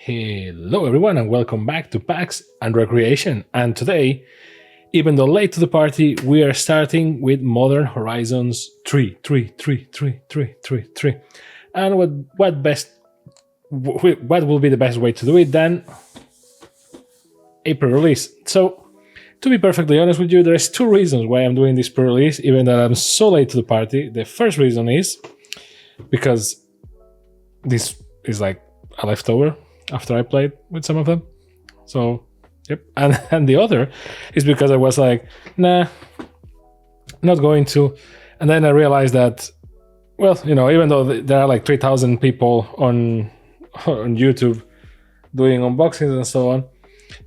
Hello everyone and welcome back to PAX and Recreation. And today, even though late to the party, we are starting with Modern Horizons 3. And what will be the best way to do it than a pre-release? So, to be perfectly honest with you, there's two reasons why I'm doing this pre-release, even though I'm so late to the party. The first reason is because this is like a leftover after I played with some of them. So, yep. And the other is because I was like, nah, not going to. And then I realized that, well, you know, even though there are like 3,000 people on YouTube doing unboxings and so on,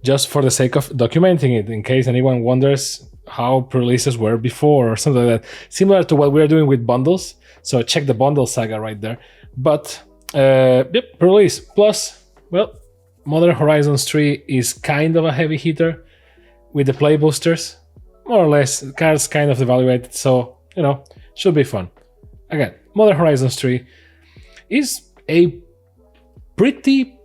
just for the sake of documenting it, in case anyone wonders how pre-releases were before or something like that. Similar to what we're doing with bundles. So check the bundle saga right there. But, yep, pre-release. Plus, well, Modern Horizons 3 is kind of a heavy hitter with the play boosters. More or less, cards kind of evaluated, so, you know, should be fun. Again, Modern Horizons 3 is a pretty.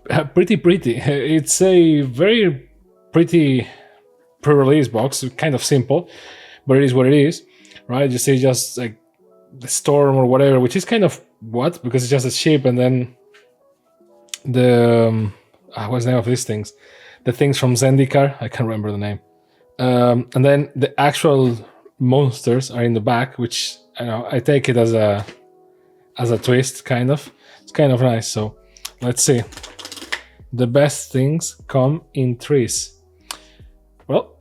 It's a very pretty pre-release box, kind of simple, but it is what it is, right? You see just like the storm or whatever, which is kind of what, because it's just a ship, and then the what's the name of these things? The things from Zendikar, I can't remember the name. And then the actual monsters are in the back, which I take it as a twist, kind of. It's kind of nice. So let's see. The best things come in threes. Well,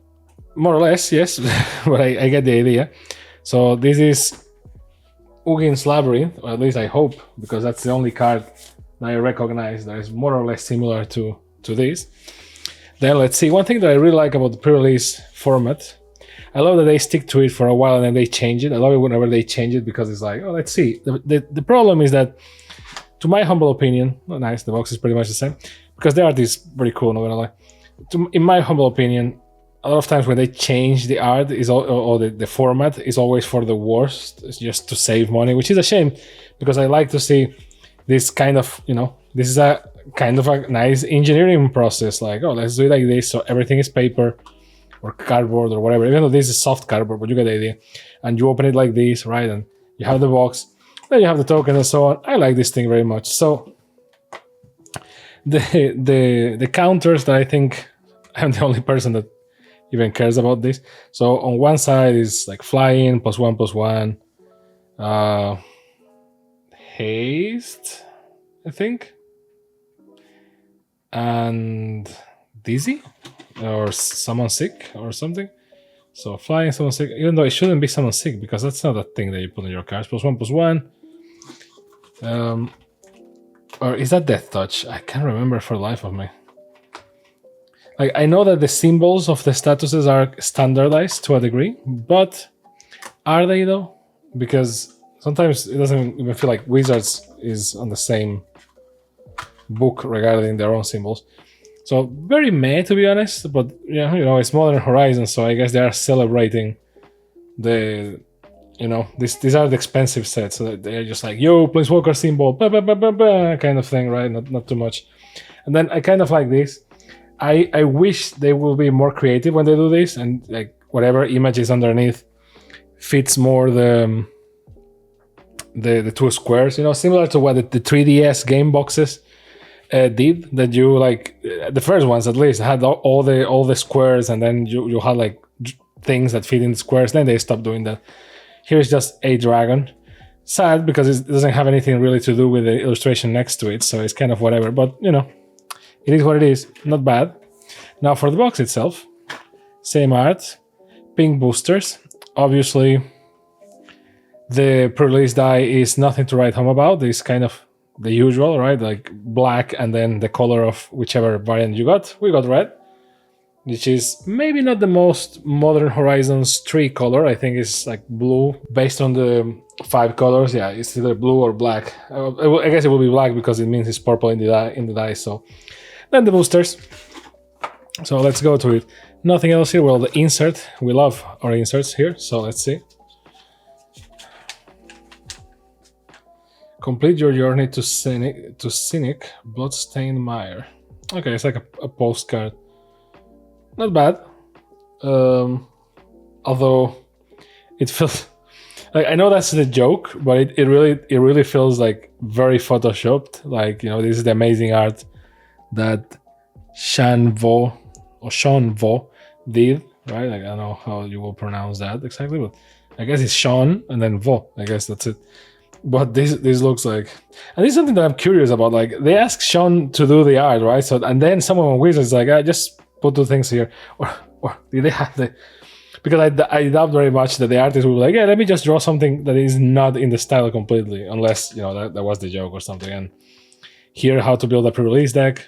more or less, yes, but I get the idea. So this is Ugin's Labyrinth, or at least I hope, because that's the only card that I recognize that is more or less similar to this. Then let's see. One thing that I really like about the pre-release format, I love that they stick to it for a while and then they change it. I love it whenever they change it because it's like, oh, let's see. The problem is that, to my humble opinion, oh, nice, the box is pretty much the same, because the art is very cool, not gonna lie. In my humble opinion, a lot of times when they change the art or the format is always for the worst. It's just to save money, which is a shame, because I like to see this kind of, this is a kind of a nice engineering process. Like, oh, let's do it like this. So everything is paper or cardboard or whatever. Even though this is soft cardboard, but you get the idea. And you open it like this, right? And you have the box, then you have the token and so on. I like this thing very much. So the counters that I think I'm the only person that even cares about this. So on one side is like flying, +1/+1. Haste, I think, and dizzy, or summon sick or something. So flying, summon sick, even though it shouldn't be summon sick because that's not a thing that you put in your cards. +1/+1. Or is that Death Touch? I can't remember for the life of me. Like, I know that the symbols of the statuses are standardized to a degree, but are they though? Because sometimes it doesn't even feel like Wizards is on the same book regarding their own symbols. So very meh, to be honest, but yeah, it's Modern Horizons, so I guess they are celebrating the, these are the expensive sets, so they're just like, yo, Planeswalker symbol, kind of thing, right? Not too much. And then I kind of like this. I wish they will be more creative when they do this, and like whatever image is underneath fits more the two squares, similar to what the 3DS game boxes did. That you like the first ones at least had all the squares, and then you had like things that fit in the squares. Then they stopped doing that. Here's just a dragon. Sad because it doesn't have anything really to do with the illustration next to it, so it's kind of whatever. But it is what it is. Not bad. Now for the box itself, same art, pink boosters. Obviously, the pre-release die is nothing to write home about. It's kind of the usual, right? Like black and then the color of whichever variant you got. We got red, which is maybe not the most Modern Horizons 3 color. I think it's like blue. Based on the 5 colors, yeah, it's either blue or black. I guess it will be black because it means it's purple in the die. So then the boosters. So let's go to it. Nothing else here. Well, the insert. We love our inserts here. So let's see. Complete your journey to Cynic Bloodstained Mire. Okay, it's like a postcard. Not bad. Although it feels like, I know that's the joke, but it really feels like very photoshopped. Like, you know, this is the amazing art that Sean Vo did, right? Like, I don't know how you will pronounce that exactly, but I guess it's Sean and then Vo. I guess that's it. But this looks like, and this is something that I'm curious about. Like, they asked Sean to do the art, right? So, and then someone on Wizards like, I just put two things here, or did they have the? Because I doubt very much that the artist will be like, yeah, let me just draw something that is not in the style completely, unless, you know, that was the joke or something. And here, how to build a pre-release deck,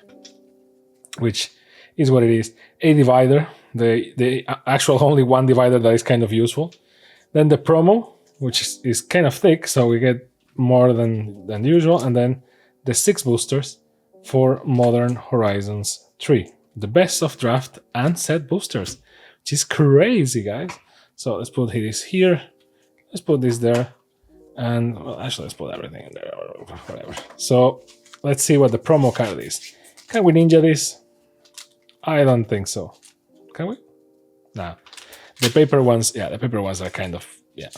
which is what it is. A divider, the actual only one divider that is kind of useful. Then the promo, which is kind of thick, so we get more than usual. And then the 6 boosters for Modern Horizons 3. The best of draft and set boosters, which is crazy, guys. So let's put this here. Let's put this there. And, well, actually, let's put everything in there or whatever. So let's see what the promo card is. Can we ninja this? I don't think so. Can we? No. The paper ones, yeah, the paper ones are kind of, yeah,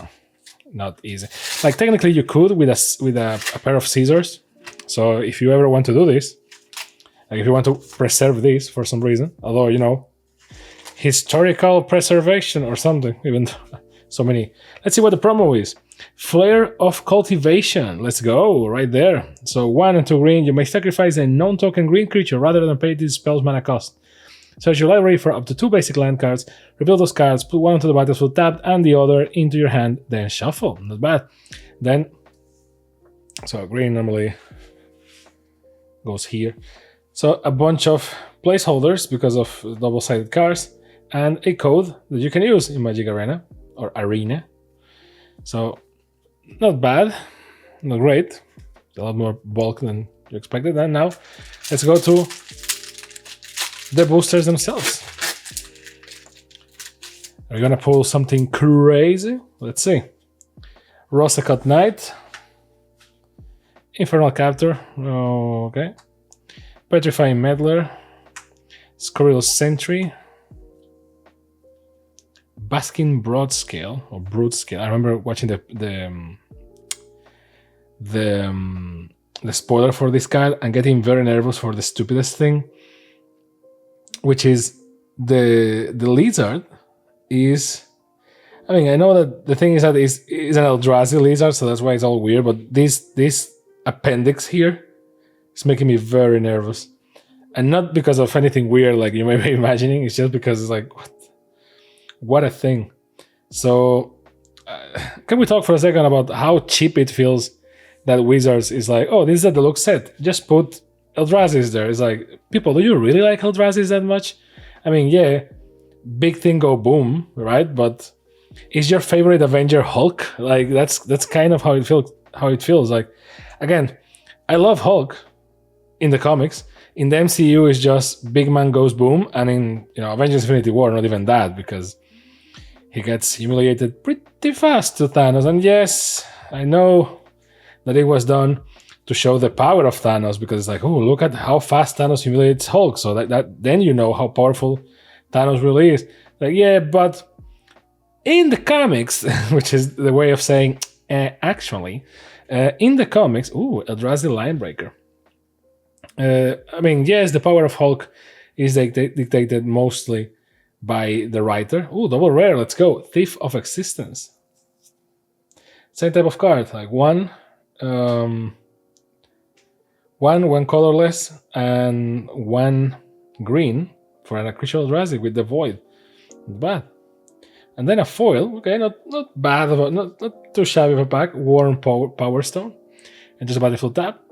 not easy. Like, technically you could with a pair of scissors. So if you ever want to do this, like if you want to preserve this for some reason, although, you know, historical preservation or something, even so many. Let's see what the promo is. Flare of Cultivation. Let's go, right there. So 1 and 2 green, you may sacrifice a non-token green creature rather than pay this spell's mana cost. Search your library for up to 2 basic land cards, reveal those cards, put one onto the battlefield tapped and the other into your hand, then shuffle. Not bad. Then, so green normally goes here. So a bunch of placeholders because of double-sided cards, and a code that you can use in Magic Arena, or Arena. So, not bad, not great. A lot more bulk than you expected. And now, let's go to the boosters themselves. Are we gonna pull something crazy? Let's see. Rosacut Knight. Infernal Captor. Okay. Petrifying Meddler. Scurrilous Sentry. Basking Broadscale or Brutescale. I remember watching the spoiler for this card and getting very nervous for the stupidest thing, which is the lizard is. I mean, I know that the thing is that is an Eldrazi lizard, so that's why it's all weird. But this appendix here is making me very nervous, and not because of anything weird like you may be imagining. It's just because it's like what a thing. So can we talk for a second about how cheap it feels that Wizards is like, oh, this is a deluxe set, just put Eldrazi's there. It's like, people, do you really like Eldrazi's that much? I mean, yeah, big thing go boom, right? But is your favorite Avenger Hulk? Like, that's kind of how it feels. Like, again, I love Hulk in the comics. In the MCU, it's just big man goes boom, and in, you know, Avengers Infinity War, not even that, because he gets humiliated pretty fast to Thanos. And yes, I know that it was done to show the power of Thanos, because it's like, oh, look at how fast Thanos humiliates Hulk. So that then you know how powerful Thanos really is. Like, yeah, but in the comics, which is the way of saying actually, in the comics, Eldrazi Linebreaker. I mean, yes, the power of Hulk is dictated mostly by the writer. Double rare, let's go. Thief of Existence. Same type of card, like one colorless and 1 green for an creature Eldrazi with the Void. Not bad. And then a foil, okay, not bad, not too shabby of a pack. Warm Power Stone. And just a battlefield tap.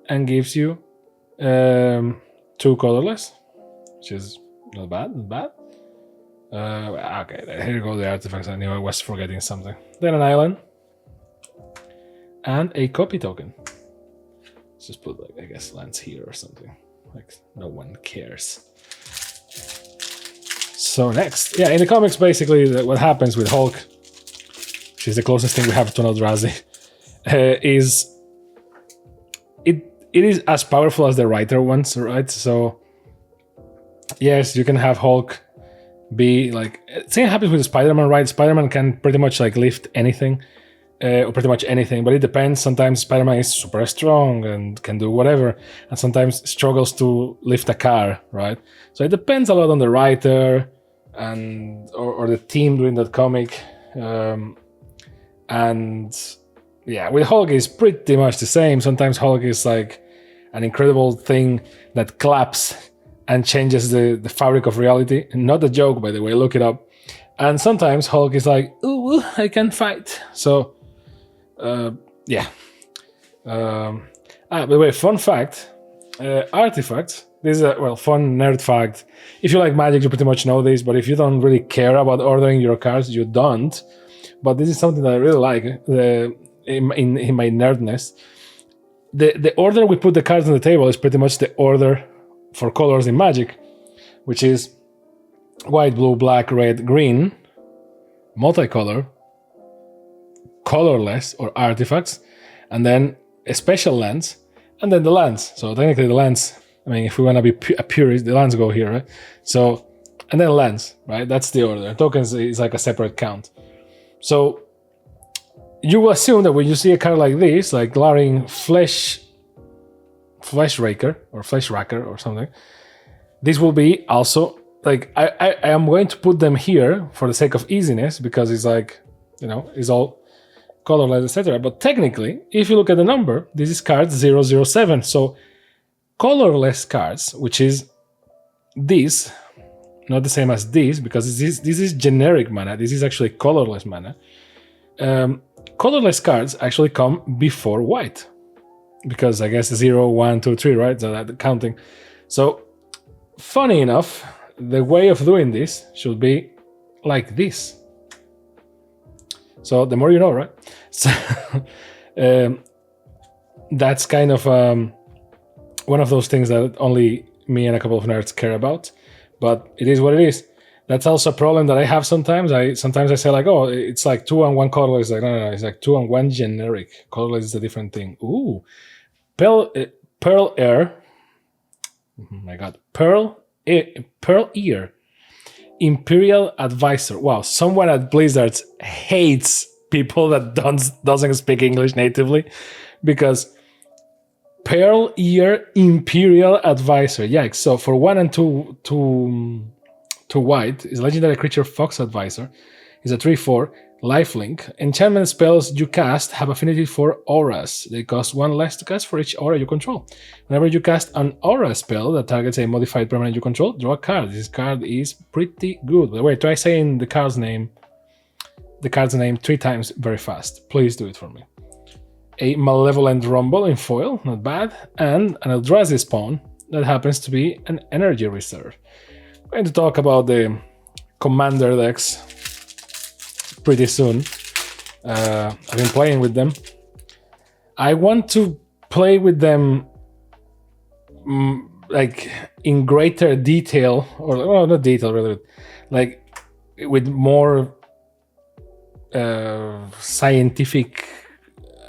And gives you 2 colorless, which is not bad. Okay, here go the artifacts. I knew I was forgetting something. Then an island and a copy token. Let's just put, like, I guess lands here or something. Like, no one cares. So next, yeah, in the comics, basically what happens with Hulk, which is the closest thing we have to an Eldrazi, is it is as powerful as the writer ones, right? So yes, you can have Hulk be like, same happens with Spider-Man, right? Spider-Man can pretty much like lift anything, or pretty much anything, but it depends. Sometimes Spider-Man is super strong and can do whatever, and sometimes struggles to lift a car, right? So it depends a lot on the writer and or the team doing that comic. And yeah, with Hulk is pretty much the same. Sometimes Hulk is like an incredible thing that claps and changes the fabric of reality. Not a joke, by the way, look it up. And sometimes Hulk is like, ooh, I can fight. So, yeah. By the way, fun fact, artifacts. This is a, fun nerd fact. If you like Magic, you pretty much know this, but if you don't really care about ordering your cards, you don't. But this is something that I really like in my nerdness. The order we put the cards on the table is pretty much the order for colors in Magic, which is white, blue, black, red, green, multicolor, colorless or artifacts, and then a special lands, and then the lands. So technically the lands, I mean, if we want to be a purist, the lands go here, right? So, and then lands, right? That's the order. Tokens is like a separate count. So you will assume that when you see a card like this, like glaring Flesh Raker or Flesh Racker or something, this will be also like I am going to put them here for the sake of easiness, because it's like, you know, it's all colorless, etc. But technically, if you look at the number, this is card 007. So colorless cards, which is this, not the same as this, because this is generic mana. This is actually colorless mana. Colorless cards actually come before white, because I guess 0, 1, 2, 3, right? So that counting. So funny enough, the way of doing this should be like this. So the more you know, right? So that's kind of one of those things that only me and a couple of nerds care about, but it is what it is. That's also a problem that I have sometimes. Sometimes I say like, oh, it's like 2 and 1 colorless. Like, no, it's like 2 and 1 generic. Colorless is a different thing. Ooh, Pearl Air. Oh my God, Pearl Ear, Imperial Advisor. Wow, someone at Blizzard hates people that doesn't speak English natively, because Pearl Ear Imperial Advisor. Yikes! So for 1 and 2 white is legendary creature Fox Advisor. Is a 3/4 lifelink. Enchantment spells you cast have affinity for auras. They cost 1 less to cast for each aura you control. Whenever you cast an aura spell that targets a modified permanent you control, draw a card. This card is pretty good. By the way, try saying the card's name 3 times very fast. Please do it for me. A Malevolent Rumble in foil, not bad, and an Eldrazi spawn that happens to be an energy reserve. I'm going to talk about the commander decks pretty soon. I've been playing with them. I want to play with them like in greater detail, or well, not detail really, like with more scientific,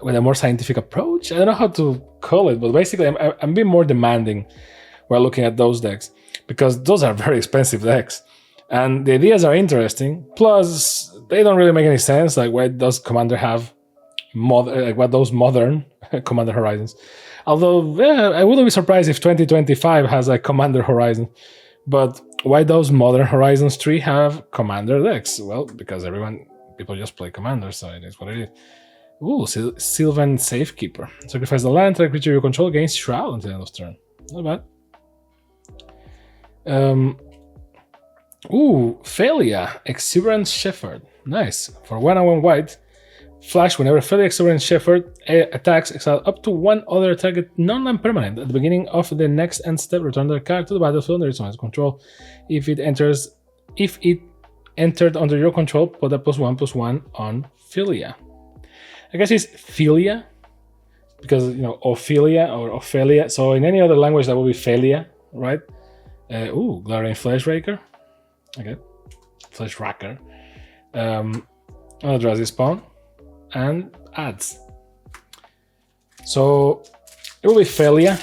with a more scientific approach. I don't know how to call it, but basically I'm being more demanding while looking at those decks, because those are very expensive decks. And the ideas are interesting, plus they don't really make any sense. Like, why does Commander have what those modern Commander Horizons? Although, yeah, I wouldn't be surprised if 2025 has a Commander Horizon. But why those modern Horizons 3 have Commander decks? Well, because people just play Commander, so it is what it is. Ooh, Sylvan Safekeeper. Sacrifice the land, target creature you control gains Shroud until the end of turn. Not bad. Thalia, Exuberant Shepherd. Nice. For 1 and 1 white, flash whenever Thalia Exuberant Shepherd attacks, exile up to 1 other target non-land permanent. At the beginning of the next end step, return the card to the battlefield under its own control. If it entered under your control, put a +1/+1 on Thalia. I guess it's Philia, because, you know, Ophelia or Ophelia. So in any other language, that would be Thalia, right? Glaring Flesh Raker. Okay, Flesh Racker. Eldrazi spawn and adds. So it will be Felia.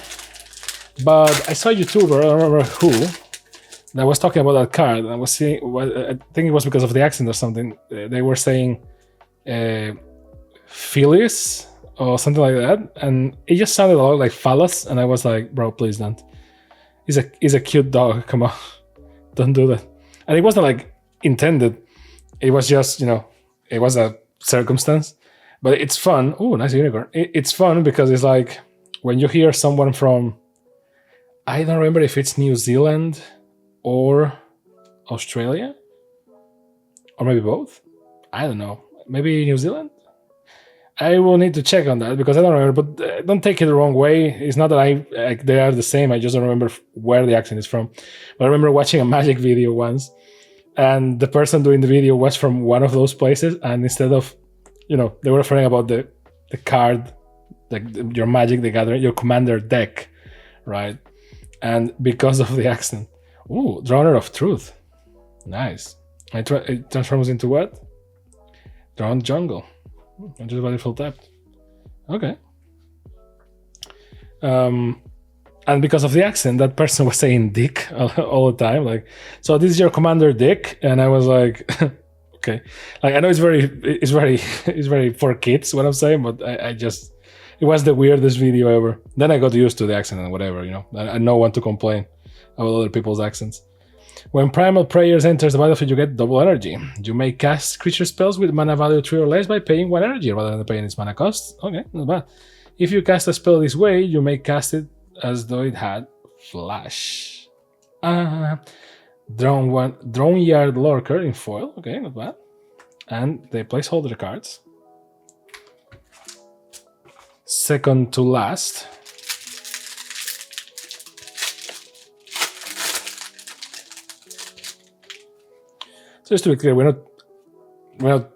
But I saw a YouTuber, I don't remember who, that was talking about that card. And I was seeing, I think it was because of the accent or something. They were saying Phyllis or something like that, and it just sounded a lot like phallus. And I was like, bro, please don't. He's a cute dog. Come on, don't do that. And it wasn't like intended. It was just, it was a circumstance. But it's fun. Oh, nice unicorn. It's fun because it's like when you hear someone from, I don't remember if it's New Zealand or Australia, or maybe both. I don't know. Maybe New Zealand? I will need to check on that because I don't remember, but don't take it the wrong way. It's not that they are the same. I just don't remember where the accent is from. But I remember watching a Magic video once, and the person doing the video was from one of those places, and instead of, they were referring about the card, like your Magic the Gathering, your Commander deck, right? And because of the accent. Ooh, Drowner of Truth. Nice. It transforms into what? Drowned Jungle. Enter the battlefield tapped. Okay. And because of the accent, that person was saying dick all the time. Like, so this is your Commander Dick? And I was like, okay. Like, I know it's very for kids what I'm saying, but it was the weirdest video ever. Then I got used to the accent and whatever, I know when to complain about other people's accents. When Primal Prayers enters the battlefield, you get double energy. You may cast creature spells with mana value 3 or less by paying 1 energy rather than paying its mana cost. Okay, not bad. If you cast a spell this way, you may cast it as though it had flash. Drone Yard Lurker in foil. Okay, not bad. And the placeholder cards. Second to last. So just to be clear, we're not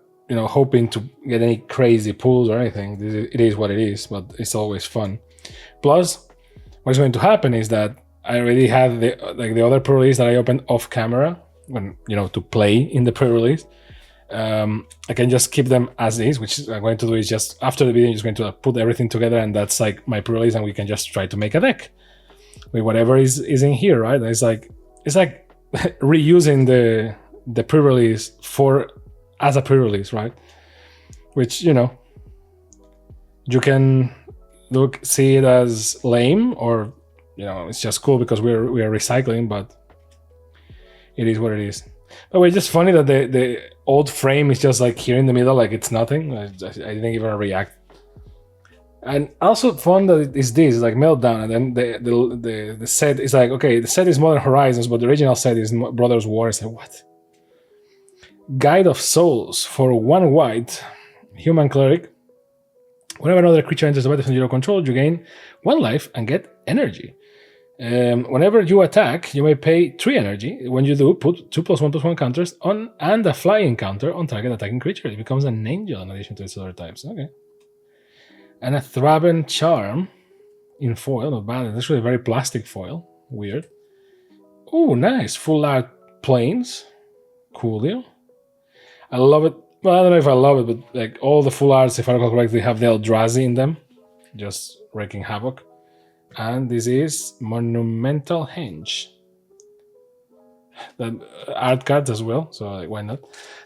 hoping to get any crazy pulls or anything. It is what it is, but it's always fun. Plus, what's going to happen is that I already have the other pre-release that I opened off camera when to play in the pre-release. I can just keep them as is, which I'm going to do is just after the video, I'm just going to put everything together, and that's like my pre-release, and we can just try to make a deck with whatever is in here, right? It's like reusing the pre-release as a pre-release, right? Which you can see it as lame, or it's just cool because we are recycling, but it is what it is. But it's just funny that the old frame is just like here in the middle, like it's nothing. I didn't even react. And also fun that it is this, like Meltdown, and then the set is like, okay, the set is Modern Horizons, but the original set is Brothers War. It's like, what? Guide of Souls for 1 white, human cleric. Whenever another creature enters the battlefield under your control, you gain 1 life and get energy. Whenever you attack, you may pay 3 energy. When you do, put 2+1/+1 counters on and a flying counter on target attacking creature. It becomes an angel in addition to its other types. Okay. And a Thraben Charm in foil, not bad. It's actually a very plastic foil. Weird. Oh, nice. Full art planes. Coolio. I love it. Well, I don't know if I love it, but like all the full arts, if I recall correctly, have the Eldrazi in them. Just wreaking havoc. And this is Monumental Henge. That art cards as well, so like, why not?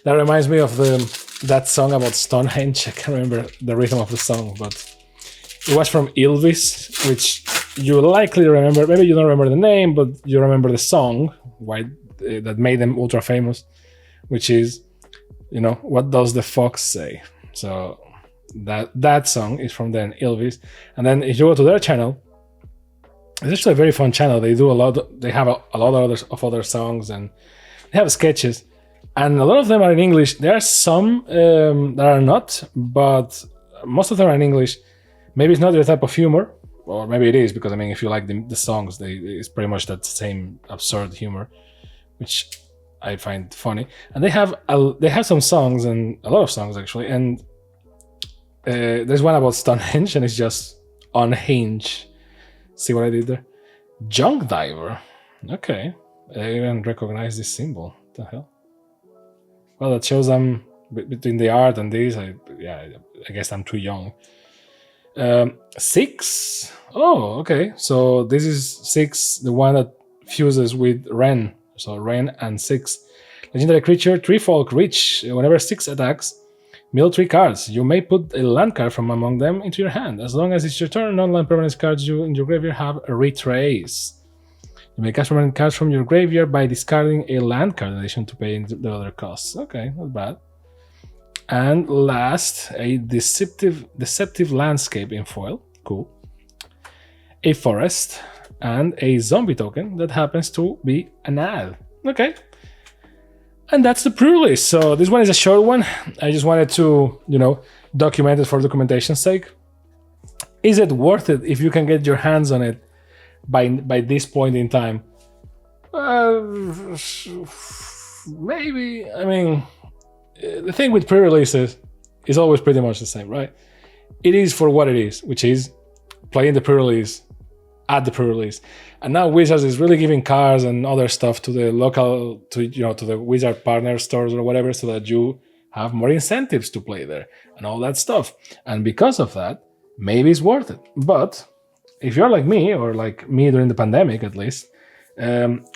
That reminds me of that song about Stonehenge. I can't remember the rhythm of the song, but it was from Ylvis, which you likely remember. Maybe you don't remember the name, but you remember the song that made them ultra famous, which is, what does the fox say? So that song is from then, Ylvis. And then if you go to their channel, it's actually a very fun channel. They do a lot. They have a lot of other songs, and they have sketches, and a lot of them are in English. There are some that are not, but most of them are in English. Maybe it's not your type of humor, or maybe it is, because if you like the songs, it's pretty much that same absurd humor, which I find funny. And they have some songs, and a lot of songs actually. And there's one about Stonehenge, and it's just unhinged. See what I did there? Junk Diver. Okay. I even recognize this symbol. What the hell? Well, that shows I'm between the art and this. I guess I'm too young. 6. Oh, okay. So this is 6, the one that fuses with Ren. So Ren and 6. Legendary creature, 3 folk, reach. Whenever 6 attacks, mill 3 cards. You may put a land card from among them into your hand. As long as it's your turn, non-land permanent cards you in your graveyard have a retrace. You may cast permanent cards from your graveyard by discarding a land card in addition to paying the other costs. Okay, not bad. And last, a deceptive landscape in foil. Cool. A forest and a zombie token that happens to be an ad. Okay. And that's the pre-release. So this one is a short one. I just wanted to, document it for documentation's sake. Is it worth it if you can get your hands on it by this point in time? Maybe. I mean, the thing with pre-releases is always pretty much the same, right? It is for what it is, which is playing the pre-release at the pre-release. And now Wizards is really giving cards and other stuff to the local, to the Wizard partner stores or whatever, so that you have more incentives to play there and all that stuff. And because of that, maybe it's worth it. But if you're like me, or like me during the pandemic at least,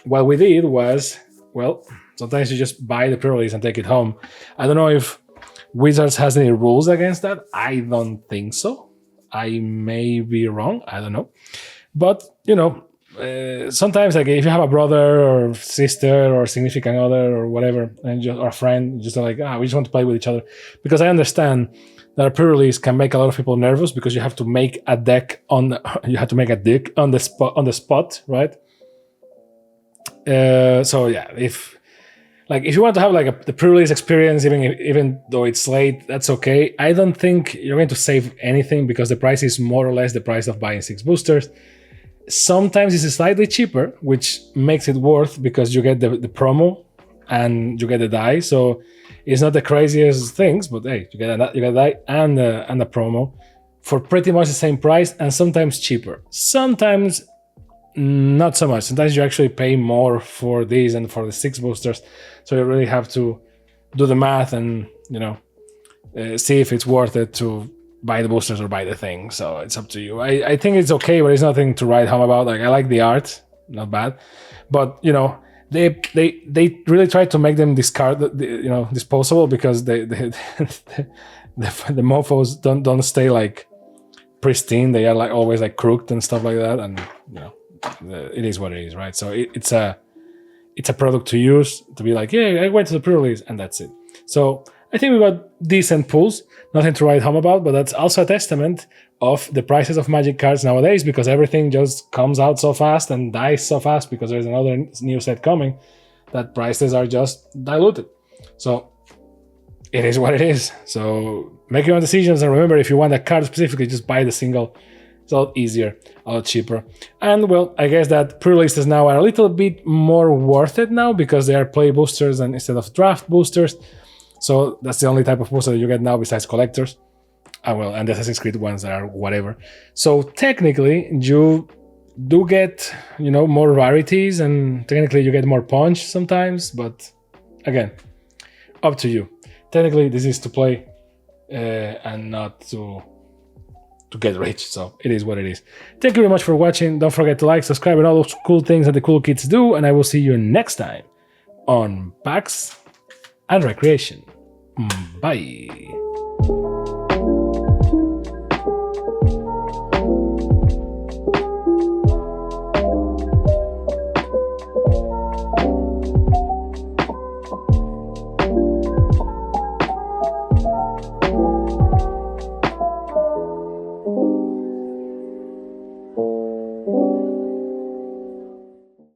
what we did was, well, sometimes you just buy the pre-release and take it home. I don't know if Wizards has any rules against that. I don't think so. I may be wrong. I don't know. But, sometimes, like, if you have a brother or sister or significant other or whatever, or a friend, just like, we just want to play with each other. Because I understand that a pre-release can make a lot of people nervous because you have to make a deck on the spot, right? So yeah, if you want to have like the pre-release experience, even though it's late, that's okay. I don't think you're going to save anything because the price is more or less the price of buying 6 boosters. Sometimes it's slightly cheaper, which makes it worth because you get the promo and you get the die. So it's not the craziest things, but hey, you get a die and a promo for pretty much the same price, and sometimes cheaper. Sometimes not so much. Sometimes you actually pay more for these and for the 6 boosters. So you really have to do the math and see if it's worth it to buy the boosters or buy the thing. So it's up to you. I think it's okay, but it's nothing to write home about. Like, I like the art, not bad, but they really try to make them disposable, because the mofos don't stay like pristine. They are like always like crooked and stuff like that, and it is what it is, right? So it's a product to use, to be like, yeah, I went to the pre-release and that's it. So I think we got decent pulls, nothing to write home about, but that's also a testament of the prices of Magic cards nowadays, because everything just comes out so fast and dies so fast because there's another new set coming, that prices are just diluted. So it is what it is. So make your own decisions, and remember, if you want a card specifically, just buy the single. It's a lot easier, a lot cheaper. And well, I guess that pre-releases now are a little bit more worth it now, because they are play boosters and instead of draft boosters. So that's the only type of booster that you get now besides collectors. And the Assassin's Creed ones that are whatever. So technically, you do get, more rarities, and technically you get more punch sometimes. But again, up to you. Technically, this is to play and not to get rich. So it is what it is. Thank you very much for watching. Don't forget to like, subscribe, and all those cool things that the cool kids do. And I will see you next time on PAX and Recreation. Bye.